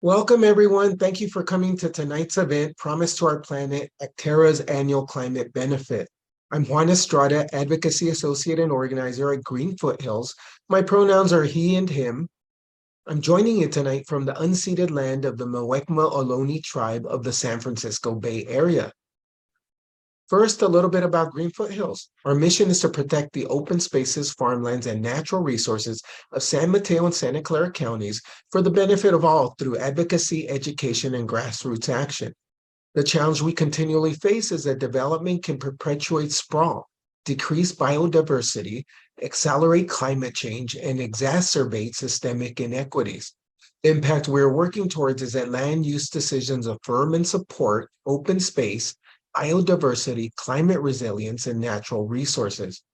Welcome, everyone. Thank you for coming to tonight's event, Promise to Our Planet, Acterra's annual climate benefit. I'm Juan Estrada, Advocacy Associate and Organizer at Green Foothills. My pronouns are he and him. I'm joining you tonight from the unceded land of the Muwekma Ohlone tribe of the San Francisco Bay Area. First, a little bit about Green Foothills. Our mission is to protect the open spaces, farmlands, and natural resources of San Mateo and Santa Clara counties for the benefit of all through advocacy, education, and grassroots action. The challenge we continually face is that development can perpetuate sprawl, decrease biodiversity, accelerate climate change, and exacerbate systemic inequities. The impact we're working towards is that land use decisions affirm and support open space, biodiversity, climate resilience, and natural resources.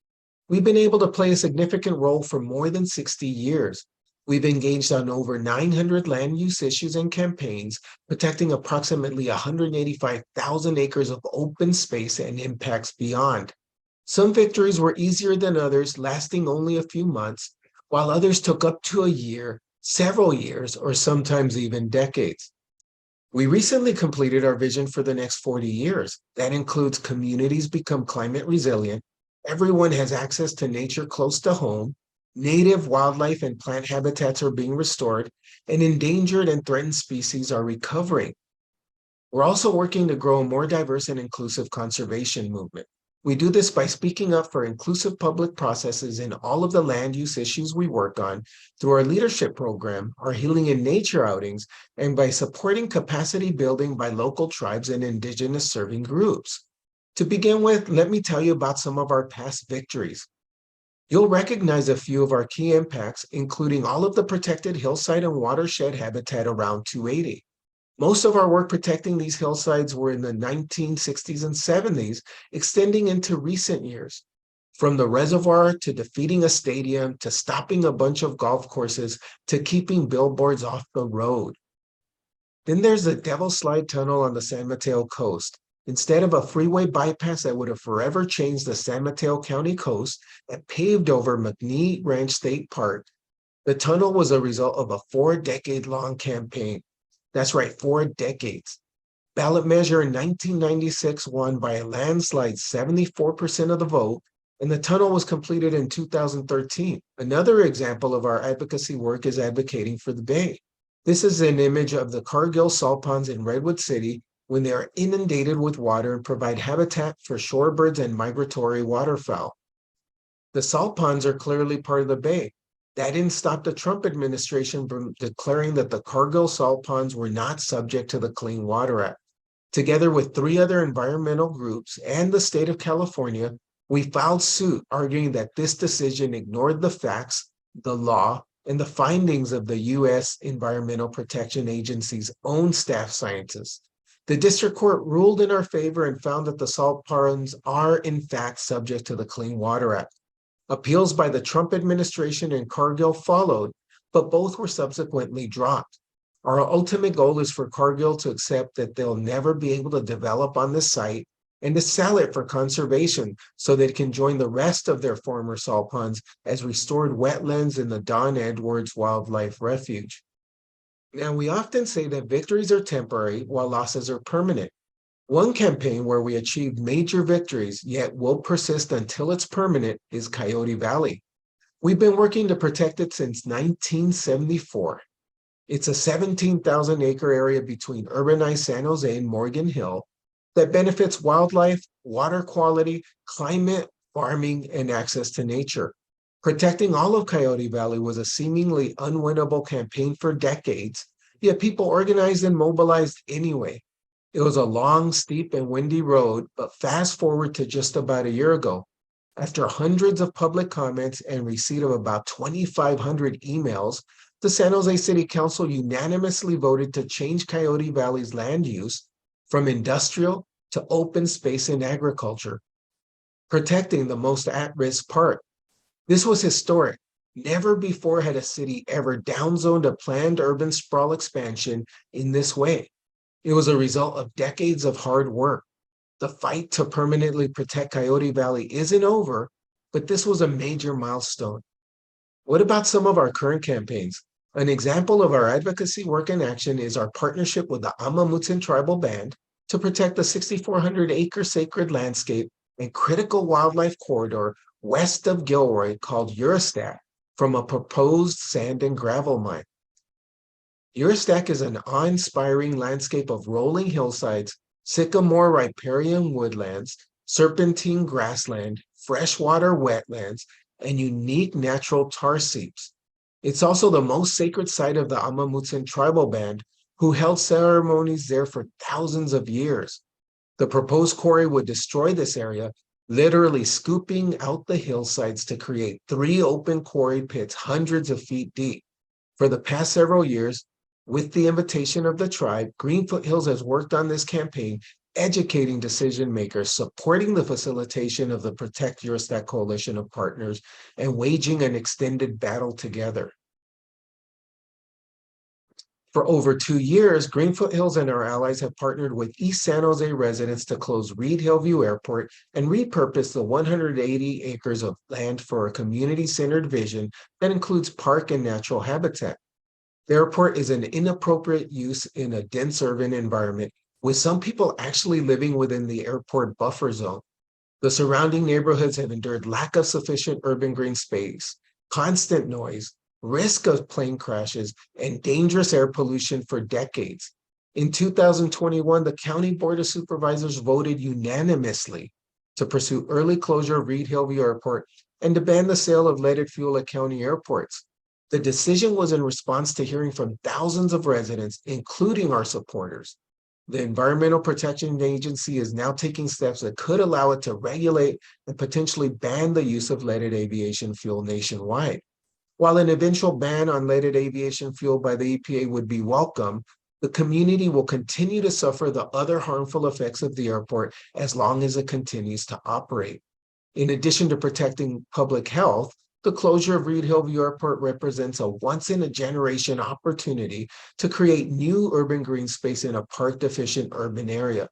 We've been able to play a significant role for more than 60 years. We've engaged on over 900 land use issues and campaigns, protecting approximately 185,000 acres of open space and impacts beyond. Some victories were easier than others, lasting only a few months, while others took up to a year, several years, or sometimes even decades. We recently completed our vision for the next 40 years. That includes communities become climate resilient, everyone has access to nature close to home, native wildlife and plant habitats are being restored, and endangered and threatened species are recovering. We're also working to grow a more diverse and inclusive conservation movement. We do this by speaking up for inclusive public processes in all of the land use issues we work on through our leadership program, our Healing in Nature outings, and by supporting capacity building by local tribes and indigenous serving groups. To begin with, let me tell you about some of our past victories. You'll recognize a few of our key impacts, including all of the protected hillside and watershed habitat around 280. Most of our work protecting these hillsides were in the 1960s and 70s, extending into recent years. From the reservoir to defeating a stadium to stopping a bunch of golf courses to keeping billboards off the road. Then there's the Devil's Slide Tunnel on the San Mateo coast. Instead of a freeway bypass that would have forever changed the San Mateo County coast that paved over McNee Ranch State Park, the tunnel was a result of a 4-decade-long campaign. That's right, 4 decades. Ballot measure in 1996 won by a landslide 74% of the vote, and the tunnel was completed in 2013. Another example of our advocacy work is advocating for the Bay. This is an image of the Cargill salt ponds in Redwood City when they are inundated with water and provide habitat for shorebirds and migratory waterfowl. The salt ponds are clearly part of the Bay. That didn't stop the Trump administration from declaring that the Cargill salt ponds were not subject to the Clean Water Act. Together with 3 other environmental groups and the state of California, we filed suit arguing that this decision ignored the facts, the law, and the findings of the U.S. Environmental Protection Agency's own staff scientists. The district court ruled in our favor and found that the salt ponds are in fact subject to the Clean Water Act. Appeals by the Trump administration and Cargill followed, but both were subsequently dropped. Our ultimate goal is for Cargill to accept that they'll never be able to develop on the site and to sell it for conservation so that it can join the rest of their former salt ponds as restored wetlands in the Don Edwards Wildlife Refuge. Now, we often say that victories are temporary while losses are permanent. One campaign where we achieved major victories, yet will persist until it's permanent, is Coyote Valley. We've been working to protect it since 1974. It's a 17,000-acre area between urbanized San Jose and Morgan Hill that benefits wildlife, water quality, climate, farming, and access to nature. Protecting all of Coyote Valley was a seemingly unwinnable campaign for decades, yet people organized and mobilized anyway. It was a long, steep, and windy road, but fast forward to just about a year ago. After hundreds of public comments and receipt of about 2,500 emails, the San Jose City Council unanimously voted to change Coyote Valley's land use from industrial to open space and agriculture, protecting the most at-risk part. This was historic. Never before had a city ever downzoned a planned urban sprawl expansion in this way. It was a result of decades of hard work. The fight to permanently protect Coyote Valley isn't over, but this was a major milestone. What about some of our current campaigns? An example of our advocacy work in action is our partnership with the Amamutsin Tribal Band to protect the 6,400-acre sacred landscape and critical wildlife corridor west of Gilroy called Eurostat from a proposed sand and gravel mine. Eurostat is an awe-inspiring landscape of rolling hillsides, sycamore riparian woodlands, serpentine grassland, freshwater wetlands, and unique natural tar seeps. It's also the most sacred site of the Amamutsin tribal band, who held ceremonies there for thousands of years. The proposed quarry would destroy this area, literally scooping out the hillsides to create 3 open quarry pits hundreds of feet deep. For the past several years, with the invitation of the tribe, Green Foothills has worked on this campaign, educating decision makers, supporting the facilitation of the Protect Eurostat coalition of partners, and waging an extended battle together. For over 2 years, Green Foothills and our allies have partnered with East San Jose residents to close Reed Hillview Airport and repurpose the 180 acres of land for a community-centered vision that includes park and natural habitat. The airport is an inappropriate use in a dense urban environment, with some people actually living within the airport buffer zone. The surrounding neighborhoods have endured lack of sufficient urban green space, constant noise, risk of plane crashes, and dangerous air pollution for decades. In 2021, the County Board of Supervisors voted unanimously to pursue early closure of Reed Hillview Airport and to ban the sale of leaded fuel at county airports. The decision was in response to hearing from thousands of residents, including our supporters. The Environmental Protection Agency is now taking steps that could allow it to regulate and potentially ban the use of leaded aviation fuel nationwide. While an eventual ban on leaded aviation fuel by the EPA would be welcome, the community will continue to suffer the other harmful effects of the airport as long as it continues to operate. In addition to protecting public health, the closure of Reed Hillview Airport represents a once-in-a-generation opportunity to create new urban green space in a park-deficient urban area.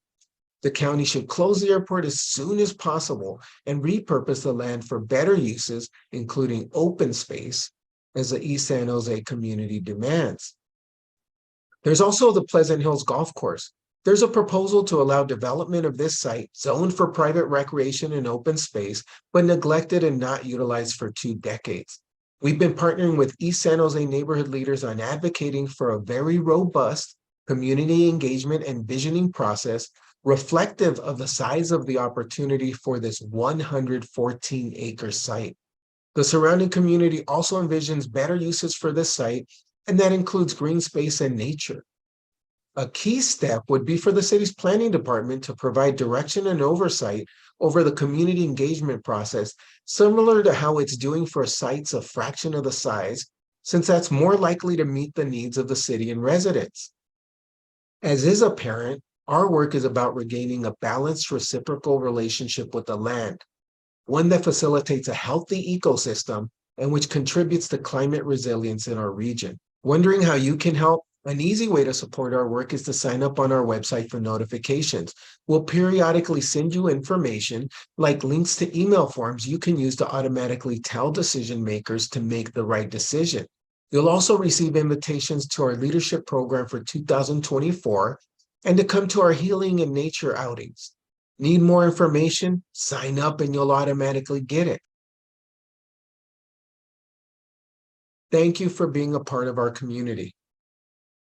The county should close the airport as soon as possible and repurpose the land for better uses, including open space, as the East San Jose community demands. There's also the Pleasant Hills Golf Course. There's a proposal to allow development of this site zoned for private recreation and open space, but neglected and not utilized for 2 decades. We've been partnering with East San Jose neighborhood leaders on advocating for a very robust community engagement and visioning process reflective of the size of the opportunity for this 114-acre site. The surrounding community also envisions better uses for this site, and that includes green space and nature. A key step would be for the city's planning department to provide direction and oversight over the community engagement process, similar to how it's doing for sites a fraction of the size, since that's more likely to meet the needs of the city and residents. As is apparent, our work is about regaining a balanced reciprocal relationship with the land, one that facilitates a healthy ecosystem and which contributes to climate resilience in our region. Wondering how you can help? An easy way to support our work is to sign up on our website for notifications. We'll periodically send you information like links to email forms you can use to automatically tell decision makers to make the right decision. You'll also receive invitations to our leadership program for 2024 and to come to our healing and nature outings. Need more information? Sign up and you'll automatically get it. Thank you for being a part of our community.